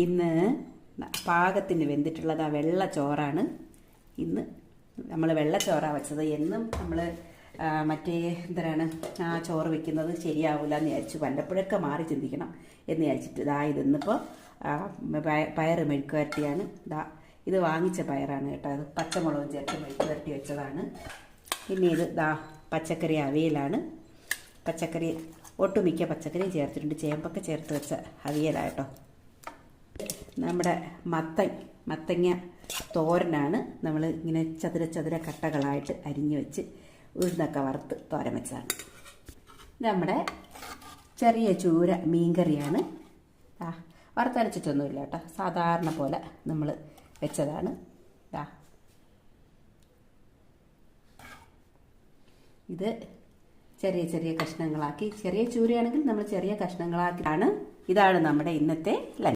ഇന്ന് പാകത്തിന് വെന്തിട്ടുള്ളത് ആ വെള്ള ചോറാണ്. ഇന്ന് നമ്മൾ വെള്ളച്ചോറാണ് വെച്ചത്. എന്നും നമ്മൾ മറ്റേ എന്തിനാണ് ആ ചോറ് വെക്കുന്നത് ശരിയാവില്ല എന്ന് വിചാരിച്ചു. വല്ലപ്പോഴൊക്കെ മാറി ചിന്തിക്കണം എന്ന് വിചാരിച്ചിട്ട് ഇതിന്നിപ്പോൾ പയർ മെഴുക്ക് വരട്ടിയാണ്. ഇത് വാങ്ങിച്ച പയറാണ് കേട്ടോ. അത് പച്ചമുളകും ചേർത്ത് മെഴുക്ക് വരട്ടി വെച്ചതാണ്. പിന്നെ ഇത് പച്ചക്കറി അവിയലാണ്. പച്ചക്കറി ഒട്ടുമിക്ക പച്ചക്കറിയും ചേർത്തിട്ടുണ്ട്. ചേമ്പൊക്കെ ചേർത്ത് വെച്ച അവിയലാട്ടോ. നമ്മുടെ മത്തങ്ങ തോരനാണ്. നമ്മൾ ഇങ്ങനെ ചതുര കട്ടകളായിട്ട് അരിഞ്ഞു വെച്ച് ഉഴുന്നൊക്കെ വറുത്ത് തോരൻ വെച്ചതാണ്. നമ്മുടെ ചെറിയ ചൂര മീൻകറിയാണ്. വറുത്തരച്ചിട്ടൊന്നുമില്ല കേട്ടോ. സാധാരണ പോലെ നമ്മൾ വെച്ചതാണ്. ഇത് ചെറിയ കഷ്ണങ്ങളാക്കി, ചെറിയ ചൂരയാണെങ്കിൽ നമ്മൾ ചെറിയ കഷ്ണങ്ങളാക്കിയാണ്. ഇതാണ് നമ്മുടെ ഇന്നത്തെ ലഞ്ച്.